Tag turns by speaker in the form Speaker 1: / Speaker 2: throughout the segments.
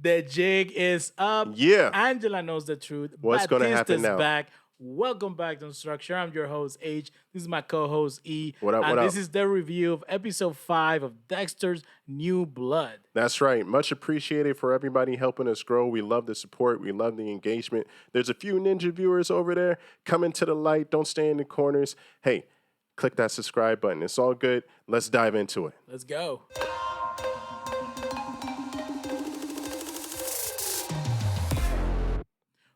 Speaker 1: The jig is up.
Speaker 2: Yeah.
Speaker 1: Angela knows the truth.
Speaker 2: What's going to happen
Speaker 1: Batista's
Speaker 2: now?
Speaker 1: back. Welcome back to Structure. I'm your host, H. This is my co host, E.
Speaker 2: What up?
Speaker 1: And
Speaker 2: What
Speaker 1: this
Speaker 2: up?
Speaker 1: is the review of episode 5 of Dexter's New Blood.
Speaker 2: That's right. Much appreciated for everybody helping us grow. We love the support. We love the engagement. There's a few Ninja viewers over there. Come into the light. Don't stay in the corners. Hey, click that subscribe button. It's all good. Let's dive into it.
Speaker 1: Let's go.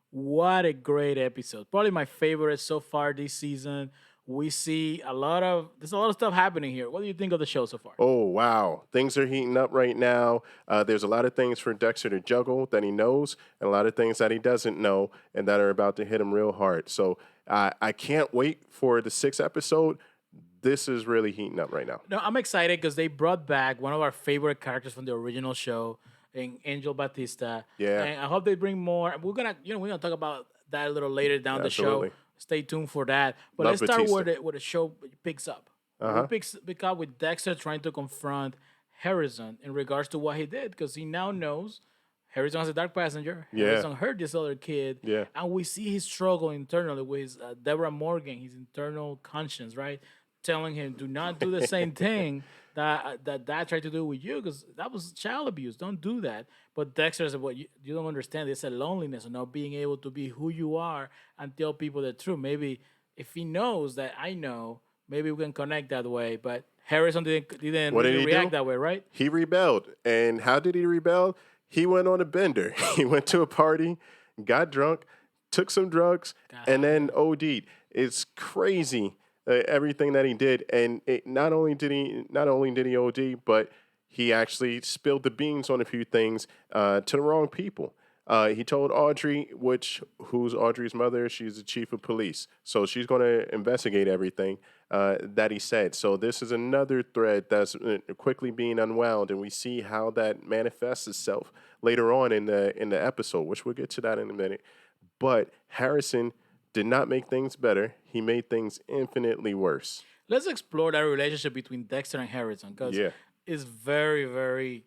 Speaker 1: What a great episode. Probably my favorite so far this season. We see there's a lot of stuff happening here. What do you think of the show so far?
Speaker 2: Oh, wow. Things are heating up right now. There's a lot of things for Dexter to juggle that he knows, and a lot of things that he doesn't know and that are about to hit him real hard. So I can't wait for the 6th episode. This is really heating up right now.
Speaker 1: No, I'm excited because they brought back one of our favorite characters from the original show, in Angel Batista.
Speaker 2: Yeah.
Speaker 1: And I hope they bring more. We're gonna talk about that a little later down
Speaker 2: Absolutely.
Speaker 1: the show. Stay tuned for that. But
Speaker 2: Love
Speaker 1: let's start
Speaker 2: Batista.
Speaker 1: where the show picks up.
Speaker 2: Uh-huh.
Speaker 1: We pick up with Dexter trying to confront Harrison in regards to what he did because he now knows Harrison has a dark passenger.
Speaker 2: Yeah.
Speaker 1: Harrison hurt this other kid.
Speaker 2: Yeah.
Speaker 1: And we see his struggle internally with his, Deborah Morgan, his internal conscience, right? Telling him, do not do the same thing that tried to do with you because that was child abuse. Don't do that. But Dexter said, "What you don't understand? It's a loneliness of not being able to be who you are and tell people the truth. Maybe if he knows that I know, maybe we can connect that way." But Harrison didn't
Speaker 2: What did
Speaker 1: really
Speaker 2: he
Speaker 1: react
Speaker 2: do?
Speaker 1: that way, right?
Speaker 2: He rebelled. And how did he rebel? He went on a bender. He went to a party, got drunk, took some drugs, and then OD'd. It's crazy everything that he did. And not only did he OD, but he actually spilled the beans on a few things to the wrong people. He told Audrey, who's Audrey's mother, she's the chief of police. So she's going to investigate everything that he said. So this is another thread that's quickly being unwound, and we see how that manifests itself later on in the episode, which we'll get to that in a minute. But Harrison did not make things better. He made things infinitely worse.
Speaker 1: Let's explore that relationship between Dexter and Harrison because
Speaker 2: Yeah.
Speaker 1: it's very, very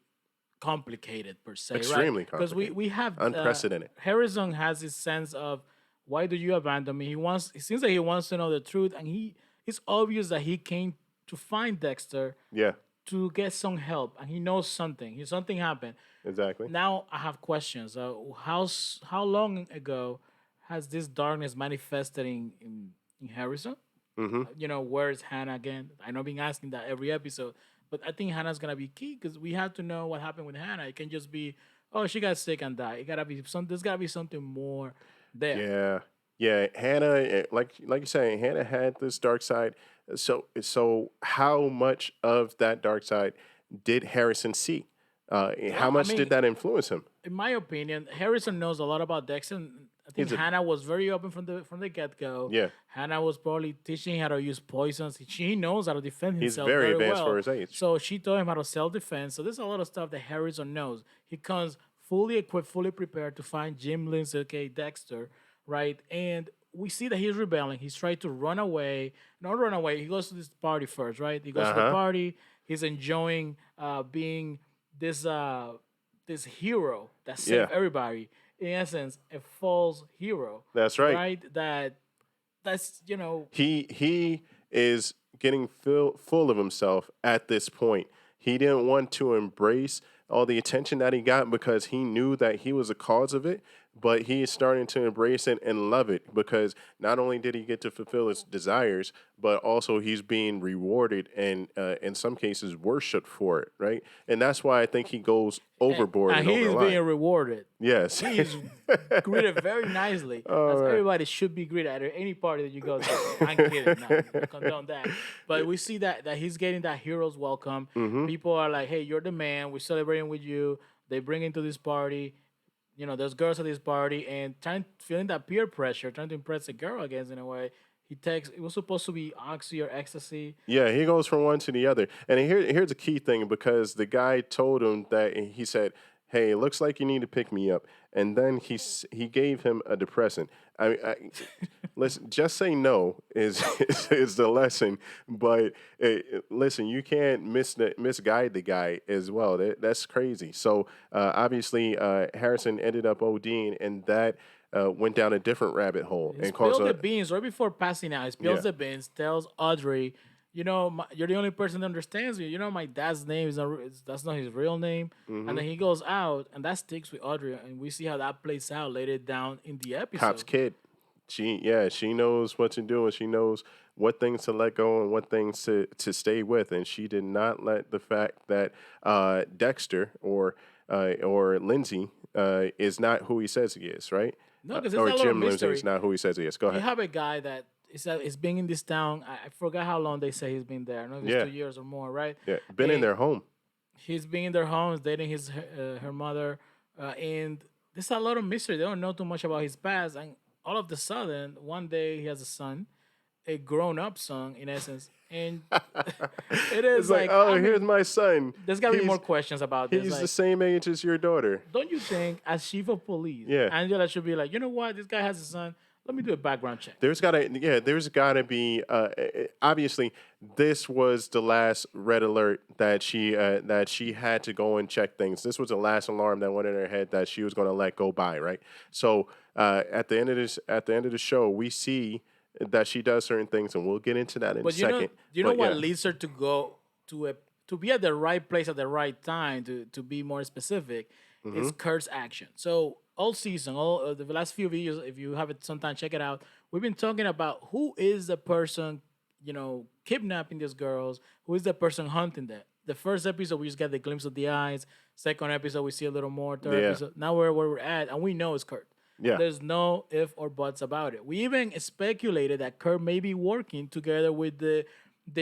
Speaker 1: complicated per se.
Speaker 2: Extremely
Speaker 1: Because we
Speaker 2: complicated.
Speaker 1: have
Speaker 2: Unprecedented.
Speaker 1: Harrison has this sense of why do you abandon me? It seems like he wants to know the truth, and it's obvious that he came to find Dexter
Speaker 2: Yeah,
Speaker 1: to get some help, and he knows something. Something happened.
Speaker 2: exactly.
Speaker 1: Now I have questions. How long ago has this darkness manifested in Harrison? Where's Hannah again? I know I've been asking that every episode, but I think Hannah's gonna be key because we have to know what happened with Hannah. It can just be, oh, she got sick and died. It gotta be some. There's gotta be something more there.
Speaker 2: Yeah, yeah. Hannah, like you say, Hannah had this dark side. So how much of that dark side did Harrison see? How much did that influence him?
Speaker 1: In my opinion, Harrison knows a lot about Dexter. And I think Hannah was very open from the get go.
Speaker 2: Yeah.
Speaker 1: Hannah was probably teaching him how to use poisons. She knows how to defend himself.
Speaker 2: He's very advanced
Speaker 1: well.
Speaker 2: for his age.
Speaker 1: So she taught him how to self defense. So there's a lot of stuff that Harrison knows. He comes fully equipped, fully prepared to find Jim Lindsay, aka Dexter, right? And we see that he's rebelling. He's trying to run away. Not run away. He goes to this party first, right? He goes to the party. He's enjoying being this hero that saved everybody. In essence, a false hero.
Speaker 2: That's right.
Speaker 1: Right? That's
Speaker 2: He is getting full of himself at this point. He didn't want to embrace all the attention that he got because he knew that he was a cause of it, but he is starting to embrace it and love it because not only did he get to fulfill his desires, but also he's being rewarded and in some cases worshipped for it, right? And that's why I think he goes overboard and over
Speaker 1: he's
Speaker 2: the line.
Speaker 1: being rewarded.
Speaker 2: Yes.
Speaker 1: He's greeted very nicely. As everybody should be greeted at any party that you go to. I'm kidding. No, I condone that. But we see that he's getting that hero's welcome. People are like, hey, you're the man. We're celebrating with you. They bring him to this party. There's girls at this party and feeling that peer pressure, trying to impress a girl against in a way. It was supposed to be oxy or ecstasy.
Speaker 2: Yeah, he goes from one to the other. And here's a key thing because the guy told him that he said, hey, it looks like you need to pick me up. And then he gave him a depressant. Listen, just say no is the lesson. But listen, you can't misguide the guy as well. That's crazy. So obviously, Harrison ended up ODing, and that went down a different rabbit hole
Speaker 1: He
Speaker 2: and caused
Speaker 1: spilled the
Speaker 2: a
Speaker 1: beans right before passing out. He spills
Speaker 2: yeah.
Speaker 1: the beans, tells Audrey, you're the only person that understands me. My dad's name that's not his real name. And
Speaker 2: Hmm.
Speaker 1: then he goes out, and that sticks with Audrey, and we see how that plays out later down in the
Speaker 2: Cop's
Speaker 1: episode.
Speaker 2: kid. She knows what to do, and she knows what things to let go and what things to stay with, and she did not let the fact that Dexter or Lindsay is not who he says he is, right?
Speaker 1: No, because there's
Speaker 2: Or
Speaker 1: a lot of
Speaker 2: Jim Lindsay is
Speaker 1: mystery.
Speaker 2: not who he says he is. Go
Speaker 1: You
Speaker 2: ahead.
Speaker 1: have a guy that is being in this town. I forgot how long they say he's been there. I don't know if it's
Speaker 2: Yeah,
Speaker 1: 2 years or more, right?
Speaker 2: yeah, been in
Speaker 1: And
Speaker 2: their home.
Speaker 1: he's been in their homes, dating her mother, and there's a lot of mystery. They don't know too much about his past, and all of a sudden, one day he has a son, a grown-up son, in essence, and it
Speaker 2: It's
Speaker 1: is
Speaker 2: like,
Speaker 1: like,
Speaker 2: oh,
Speaker 1: I
Speaker 2: here's
Speaker 1: mean,
Speaker 2: my son.
Speaker 1: there's gotta be more
Speaker 2: He's
Speaker 1: questions about this.
Speaker 2: he's the
Speaker 1: Like,
Speaker 2: same age as your daughter.
Speaker 1: don't you think, as chief of police,
Speaker 2: Yeah.
Speaker 1: Angela should be like, you know what, this guy has a son. Let me do a background check.
Speaker 2: There's gotta be obviously this was the last red alert that she had to go and check things. This was the last alarm that went in her head that she was going to let go by, right? So at the end of the show, we see that she does certain things, and we'll get into that in a
Speaker 1: But
Speaker 2: second.
Speaker 1: you know
Speaker 2: But
Speaker 1: what
Speaker 2: yeah,
Speaker 1: leads her to go to be at the right place at the right time. To be more specific, is Kurt's action. So all season, all the last few videos, if you have it sometime, check it out. We've been talking about who is the person, kidnapping these girls. Who is the person hunting them? The first episode, we just get the glimpse of the eyes. Second episode, we see a little more. Third
Speaker 2: yeah,
Speaker 1: episode, now we're where we're at, and we know it's Kurt.
Speaker 2: yeah.
Speaker 1: There's no if or buts about it. We even speculated that Kurt may be working together with the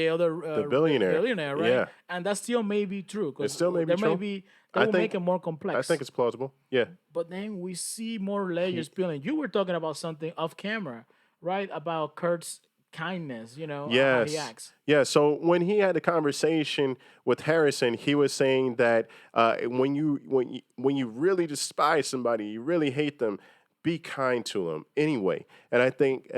Speaker 1: other
Speaker 2: The billionaire.
Speaker 1: billionaire, right?
Speaker 2: Yeah,
Speaker 1: And that still may be true
Speaker 2: it
Speaker 1: because
Speaker 2: still may be
Speaker 1: there may
Speaker 2: true.
Speaker 1: be that
Speaker 2: I
Speaker 1: will make
Speaker 2: think
Speaker 1: it more
Speaker 2: I
Speaker 1: complex.
Speaker 2: think it's plausible. Yeah.
Speaker 1: But then we see more layers
Speaker 2: He,
Speaker 1: peeling. You were talking about something off camera, right? About Kurt's kindness, how he
Speaker 2: Yes.
Speaker 1: acts.
Speaker 2: Yeah. So when he had a conversation with Harrison, he was saying that when you really despise somebody, you really hate them, be kind to them anyway. And I think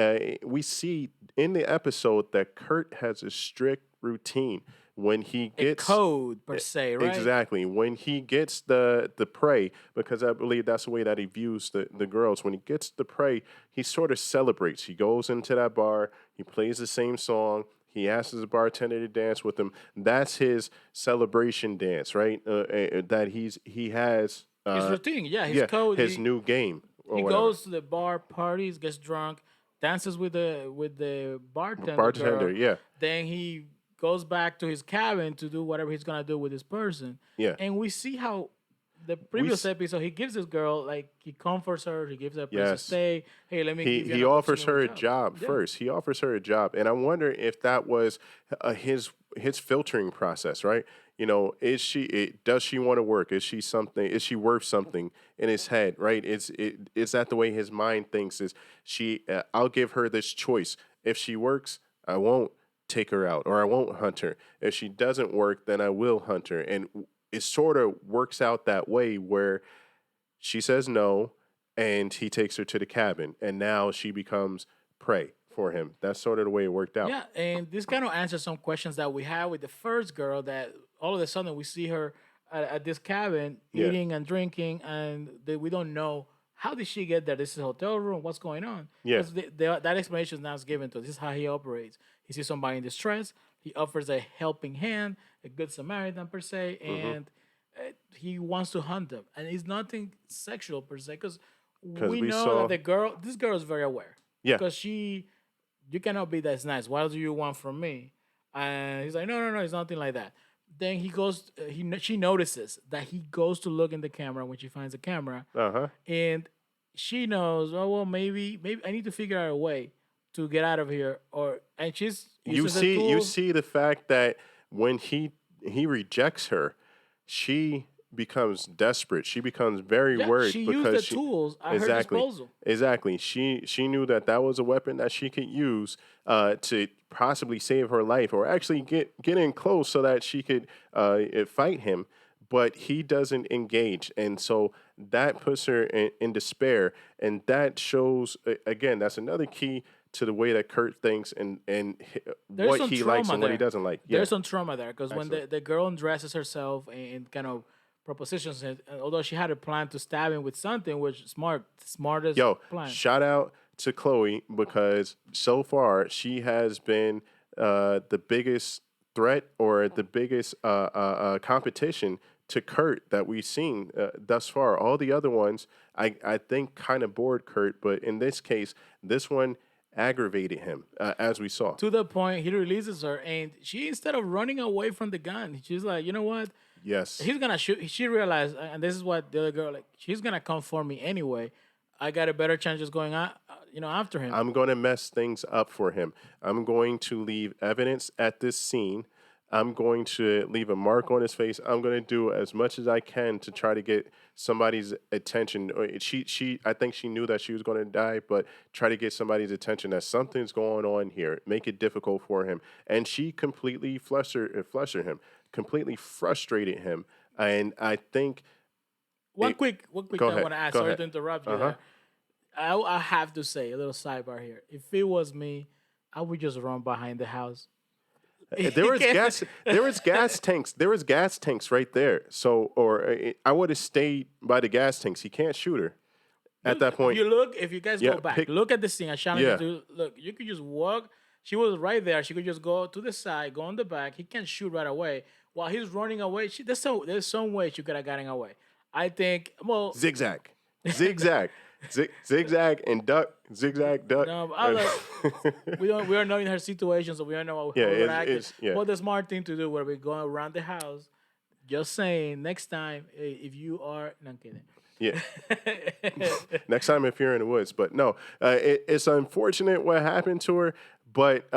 Speaker 2: we see in the episode that Kurt has a strict routine when he
Speaker 1: A
Speaker 2: gets
Speaker 1: code per se, right?
Speaker 2: exactly when he gets the prey, because I believe that's the way that he views the girls. When he gets the prey, he sort of celebrates. He goes into that bar, he plays the same song, he asks the bartender to dance with him. That's his celebration dance, right? That he has
Speaker 1: His routine, yeah, his
Speaker 2: yeah,
Speaker 1: code.
Speaker 2: his new game or
Speaker 1: He
Speaker 2: whatever.
Speaker 1: goes to the bar, parties, gets drunk, dances with the bartender
Speaker 2: Bartender,
Speaker 1: girl.
Speaker 2: yeah.
Speaker 1: Then he goes back to his cabin to do whatever he's gonna do with this person.
Speaker 2: Yeah.
Speaker 1: And we see how the
Speaker 2: We
Speaker 1: previous
Speaker 2: s-
Speaker 1: episode he gives this girl, like, he comforts her, he gives her a place to
Speaker 2: yes.
Speaker 1: stay. Hey, let me
Speaker 2: He
Speaker 1: give you an
Speaker 2: he offers
Speaker 1: opportunity
Speaker 2: her a
Speaker 1: with job.
Speaker 2: job
Speaker 1: Yeah.
Speaker 2: first. He offers her a job, and I wonder if that was his filtering process, right? Does she want to work? Is she something? Is she worth something in his head, right? Is that the way his mind thinks? Is she? I'll give her this choice. If she works, I won't take her out, or I won't hunt her. If she doesn't work, then I will hunt her, and it sort of works out that way where she says no, and he takes her to the cabin, and now she becomes prey for him. That's sort of the way it worked out.
Speaker 1: Yeah, and this kind of answers some questions that we had with the first girl. That all of a sudden we see her at this cabin
Speaker 2: Yeah.
Speaker 1: eating and drinking, and we don't know how did she get there. This is a hotel room. What's going on?
Speaker 2: Yeah.
Speaker 1: Because that explanation now is given to us. This is how he operates. He sees somebody in distress. He offers a helping hand, a good Samaritan per se,
Speaker 2: Mm-hmm.
Speaker 1: and he wants to hunt them. And it's nothing sexual per se, because
Speaker 2: Because
Speaker 1: we
Speaker 2: we
Speaker 1: know that
Speaker 2: saw,
Speaker 1: this girl is very aware,
Speaker 2: yeah,
Speaker 1: because you cannot be that nice. What do you want from me? And he's like, no, no, no, it's nothing like that. Then he goes, she notices that he goes to look in the camera when she finds the camera,
Speaker 2: uh huh,
Speaker 1: and she knows, oh well, maybe I need to figure out a way to get out of here, and she's
Speaker 2: you
Speaker 1: uses the
Speaker 2: see, you
Speaker 1: tools.
Speaker 2: see the fact that when he rejects her, she becomes desperate. She becomes very
Speaker 1: Yeah,
Speaker 2: worried
Speaker 1: she used
Speaker 2: because
Speaker 1: the
Speaker 2: she
Speaker 1: tools at her
Speaker 2: exactly,
Speaker 1: disposal.
Speaker 2: exactly. She knew that was a weapon that she could use to possibly save her life, or actually get in close so that she could fight him. but he doesn't engage, and so that puts her in despair, and that shows again that's another key to the way that Kurt thinks and
Speaker 1: There's
Speaker 2: what
Speaker 1: some
Speaker 2: he likes
Speaker 1: trauma
Speaker 2: and what he
Speaker 1: there.
Speaker 2: doesn't like. Yeah,
Speaker 1: There's some trauma there because when
Speaker 2: excellent.
Speaker 1: the girl undresses herself and kind of propositions it, although she had a plan to stab him with something, which smartest
Speaker 2: Yo,
Speaker 1: plan.
Speaker 2: shout out to Chloe because so far she has been the biggest threat or the biggest competition to Kurt that we've seen thus far. All the other ones, I think, kind of bored Kurt, but in this case, this one aggravated him, as we saw.
Speaker 1: To the point he releases her, and she instead of running away from the gun, she's like, you know what?
Speaker 2: Yes.
Speaker 1: He's gonna shoot. She realized, and this is what the other girl like. She's gonna come for me anyway. I got a better chance just going out, after him.
Speaker 2: I'm going to mess things up for him. I'm going to leave evidence at this scene. I'm going to leave a mark on his face. I'm going to do as much as I can to try to get somebody's attention. I think she knew that she was going to die, but try to get somebody's attention that something's going on here. Make it difficult for him, and she completely flustered him, completely frustrated him, and I think.
Speaker 1: One quick
Speaker 2: Go
Speaker 1: thing I
Speaker 2: ahead.
Speaker 1: want to ask.
Speaker 2: Go
Speaker 1: Sorry
Speaker 2: ahead.
Speaker 1: to interrupt you
Speaker 2: Uh-huh.
Speaker 1: there. I have to say a little sidebar here. If it was me, I would just run behind the house.
Speaker 2: There was gas. There was gas tanks. There was gas tanks right there. So, or I would have stayed by the gas tanks. He can't shoot her at
Speaker 1: Look,
Speaker 2: that point.
Speaker 1: if you guys
Speaker 2: Yeah,
Speaker 1: go back,
Speaker 2: pick.
Speaker 1: look at the scene. I challenge
Speaker 2: Yeah,
Speaker 1: you to look. You could just walk. She was right there. She could just go to the side, go on the back. He can shoot right away while he's running away. There's some way she could have gotten away. I think. Well,
Speaker 2: zigzag, zigzag, zigzag and duck, zigzag, duck.
Speaker 1: no, but I like, we are not in her situation, so we don't know
Speaker 2: Yeah,
Speaker 1: how we're acting.
Speaker 2: yeah.
Speaker 1: But the smart thing to do where we go around the house, just saying next time if you are, no, I'm kidding.
Speaker 2: Yeah. Next time if you're in the woods, but no, it's unfortunate what happened to her. But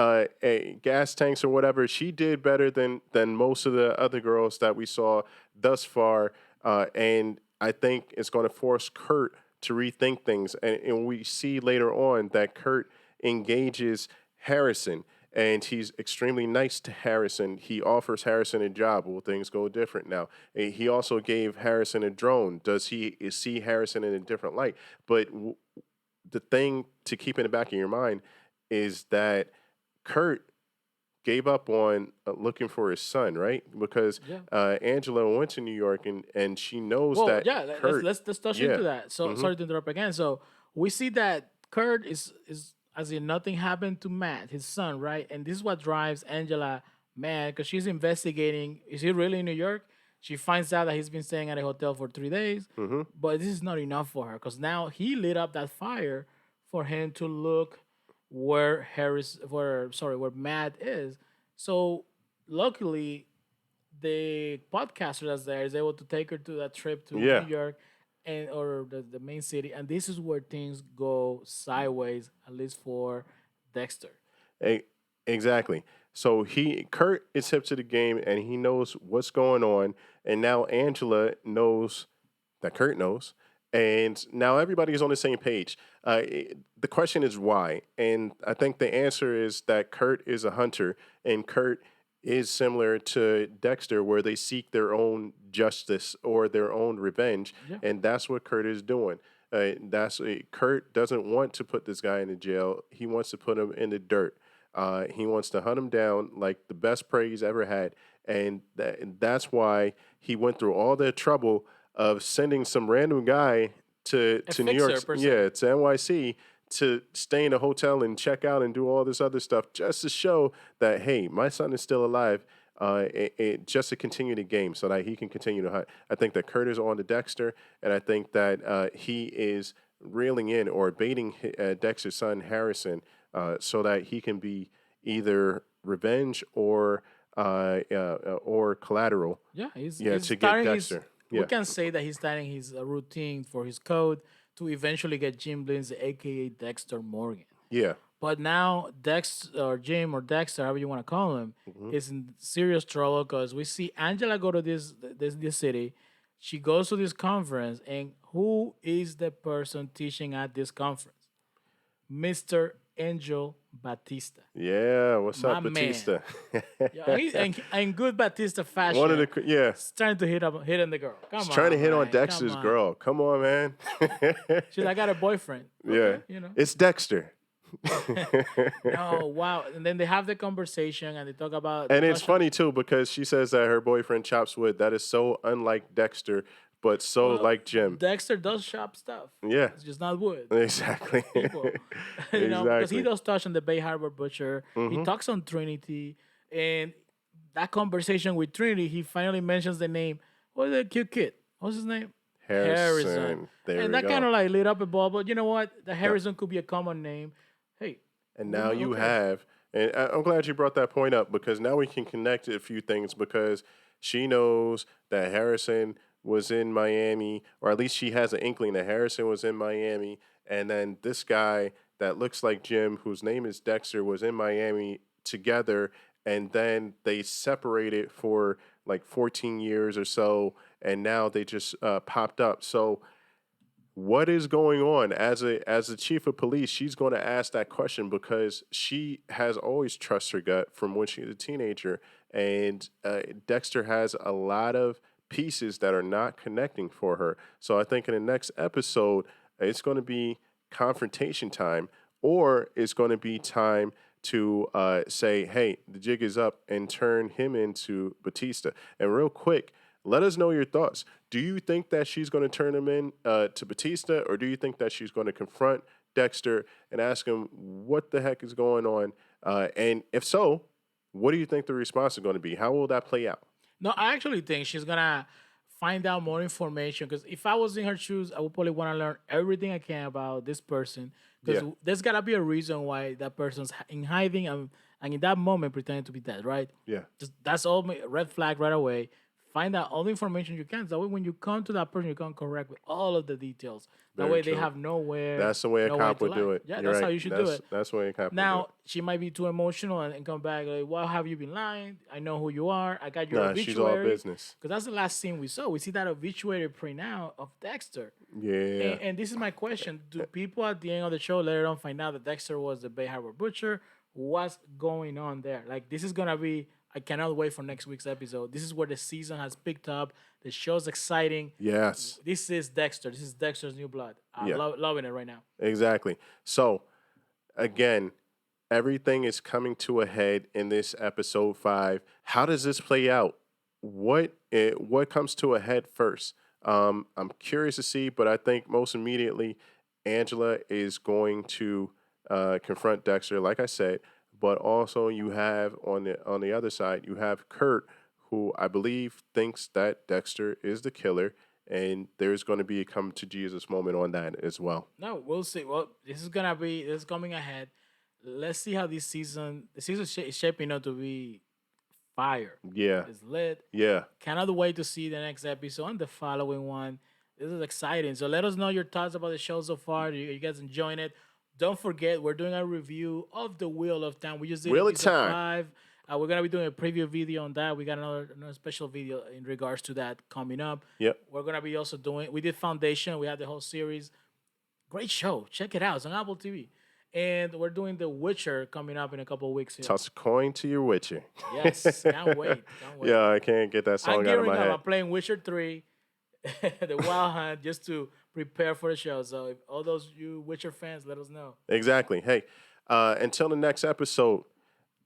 Speaker 2: gas tanks or whatever, she did better than most of the other girls that we saw thus far. And I think it's going to force Kurt to rethink things. And we see later on that Kurt engages Harrison. And he's extremely nice to Harrison. He offers Harrison a job. Well, things go different now. He also gave Harrison a drone. Does he see Harrison in a different light? But the thing to keep in the back of your mind is that Kurt gave up on looking for his son, right? Because
Speaker 1: Yeah.
Speaker 2: Angela went to New York and she knows
Speaker 1: Well,
Speaker 2: that
Speaker 1: yeah,
Speaker 2: Kurt.
Speaker 1: let's touch
Speaker 2: Yeah.
Speaker 1: into that. So sorry to interrupt again. So we see that Kurt is as in nothing happened to Matt, his son, right? And this is what drives Angela mad because she's investigating. Is he really in New York? She finds out that he's been staying at a hotel for 3 days, but this is not enough for her because now he lit up that fire for him to look where Matt is. So luckily the podcaster that's there is able to take her to that trip to
Speaker 2: Yeah.
Speaker 1: New York and or the main city, and this is where things go sideways, at least for Dexter.
Speaker 2: E- Exactly. So Kurt is hip to the game and he knows what's going on. And now Angela knows that Kurt knows. And now everybody is on the same page. The question is why? And I think the answer is that Kurt is a hunter and Kurt is similar to Dexter, where they seek their own justice or their own revenge.
Speaker 1: Yeah.
Speaker 2: And that's what Kurt is doing. Kurt doesn't want to put this guy in the jail. He wants to put him in the dirt. He wants to hunt him down like the best prey he's ever had, and that's why he went through all the trouble of sending some random guy to New
Speaker 1: fixer,
Speaker 2: York,
Speaker 1: per se.
Speaker 2: yeah, to NYC to stay in a hotel and check out and do all this other stuff just to show that hey, my son is still alive. Just to continue the game so that he can continue to hunt. I think that Kurt is on to Dexter, and I think that he is reeling in or baiting Dexter's son Harrison so that he can be either revenge or collateral.
Speaker 1: Yeah, he's
Speaker 2: To get
Speaker 1: starting
Speaker 2: Dexter.
Speaker 1: We
Speaker 2: Yeah.
Speaker 1: can say that he's starting his routine for his code to eventually get Jim Lindsay, aka Dexter Morgan.
Speaker 2: Yeah.
Speaker 1: But now Dex or Jim or Dexter, however you want to call him, is in serious trouble because we see Angela go to this city. She goes to this conference, and who is the person teaching at this conference? Mr. Angel Batista.
Speaker 2: Yeah, what's
Speaker 1: My
Speaker 2: up,
Speaker 1: man.
Speaker 2: Batista?
Speaker 1: Yeah, and good Batista
Speaker 2: One of
Speaker 1: fashion.
Speaker 2: the yeah,
Speaker 1: It's trying to hit on the girl.
Speaker 2: he's
Speaker 1: Come
Speaker 2: trying to
Speaker 1: on,
Speaker 2: hit on
Speaker 1: man. Come
Speaker 2: Dexter's
Speaker 1: on.
Speaker 2: girl. Come on, man.
Speaker 1: She's like, I got a boyfriend.
Speaker 2: Yeah,
Speaker 1: Okay, you know.
Speaker 2: it's Dexter.
Speaker 1: No, wow. And then they have the conversation and they talk about they
Speaker 2: And it's
Speaker 1: touch on,
Speaker 2: funny too because she says that her boyfriend chops wood. That is so unlike Dexter, but so
Speaker 1: well,
Speaker 2: like Jim.
Speaker 1: Dexter does shop stuff.
Speaker 2: Yeah,
Speaker 1: It's just not wood.
Speaker 2: exactly.
Speaker 1: People. Because he
Speaker 2: Exactly.
Speaker 1: does touch on the Bay Harbor Butcher. He
Speaker 2: Hmm.
Speaker 1: talks on Trinity. And that conversation with Trinity, he finally mentions the name. What's the cute kid? What's his name? Harrison.
Speaker 2: Harrison. There
Speaker 1: And
Speaker 2: we
Speaker 1: that kind
Speaker 2: go.
Speaker 1: of like lit up a bulb. But you know what? The Harrison could be a common name. Hey,
Speaker 2: And
Speaker 1: we're
Speaker 2: now
Speaker 1: not
Speaker 2: you
Speaker 1: okay.
Speaker 2: have, and I'm glad you brought that point up because now we can connect a few things because she knows that Harrison was in Miami, or at least she has an inkling that Harrison was in Miami. And then this guy that looks like Jim, whose name is Dexter, was in Miami together. And then they separated for like 14 years or so. And now they just popped up. So, what is going on as a chief of police? She's going to ask that question because she has always trusted her gut from when she was a teenager, and Dexter has a lot of pieces that are not connecting for her. So I think in the next episode, it's going to be confrontation time, or it's going to be time to say, "Hey, the jig is up," and turn him into Batista. And real quick, let us know your thoughts. Do you think that she's going to turn him in to Batista, or do you think that she's going to confront Dexter and ask him what the heck is going on? And if so, what do you think the response is going to be? How will that play out?
Speaker 1: No, I actually think she's gonna find out more information. Because if I was in her shoes, I would probably want to learn everything I can about this person.
Speaker 2: Yeah,
Speaker 1: Because there's gotta be a reason why that person's in hiding and in that moment pretending to be dead, right?
Speaker 2: yeah,
Speaker 1: Just that's all red flag right away. Find out all the information you can. So that way when you come to that person, you come correct with all of the details. That
Speaker 2: very
Speaker 1: way they
Speaker 2: true.
Speaker 1: have
Speaker 2: That's the way a
Speaker 1: nowhere
Speaker 2: cop
Speaker 1: to
Speaker 2: would do
Speaker 1: lie.
Speaker 2: it.
Speaker 1: Yeah,
Speaker 2: You're
Speaker 1: that's how
Speaker 2: right.
Speaker 1: you should do it.
Speaker 2: That's the way a cop would do it.
Speaker 1: Now she might be too emotional and come back like, "Why have you been lying? I know who you are. I got your
Speaker 2: Nah, she's all
Speaker 1: obituary."
Speaker 2: business.
Speaker 1: Because that's the last scene we saw. We see that obituary print out of Dexter.
Speaker 2: Yeah,
Speaker 1: And this is my question: do people at the end of the show later on find out that Dexter was the Bay Harbor Butcher? What's going on there? Like this is gonna be. I cannot wait for next week's episode. This is where the season has picked up. The show's exciting.
Speaker 2: yes,
Speaker 1: This is Dexter. This is Dexter's New Blood. I'm
Speaker 2: yeah,
Speaker 1: loving it right now.
Speaker 2: exactly. So again, everything is coming to a head in this episode 5. How does this play out? What comes to a head first? I'm curious to see, but I think most immediately, Angela is going to confront Dexter, like I said. But also, you have on the other side, you have Kurt, who I believe thinks that Dexter is the killer, and there's going to be a come to Jesus moment on that as well.
Speaker 1: No, we'll see. Well, this is coming ahead. Let's see how the season is shaping up to be fire.
Speaker 2: Yeah,
Speaker 1: It's lit.
Speaker 2: yeah.
Speaker 1: Cannot wait to see the next episode and the following one. This is exciting. So let us know your thoughts about the show so far. You guys enjoying it? Don't forget, we're doing a review of the Wheel of Time. We just did
Speaker 2: Wheel of
Speaker 1: episode
Speaker 2: Time.
Speaker 1: 5. We're gonna be doing a preview video on that. We got another special video in regards to that coming up.
Speaker 2: Yep.
Speaker 1: We're gonna be also doing. We did Foundation. We had the whole series. Great show. Check it out. It's on Apple TV. And we're doing The Witcher coming up in a couple of weeks here.
Speaker 2: Toss a coin to your Witcher.
Speaker 1: Yes, can't wait. Can't wait.
Speaker 2: Yeah, I can't get that
Speaker 1: I'm
Speaker 2: song out of
Speaker 1: gearing
Speaker 2: my
Speaker 1: up.
Speaker 2: head.
Speaker 1: I'm playing Witcher 3, the Wild Hunt, just to prepare for the show. So if all those you Witcher fans, let us know.
Speaker 2: Exactly. Hey, until the next episode,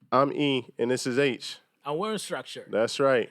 Speaker 2: I'm E, and this is H.
Speaker 1: And we're in structure.
Speaker 2: That's right.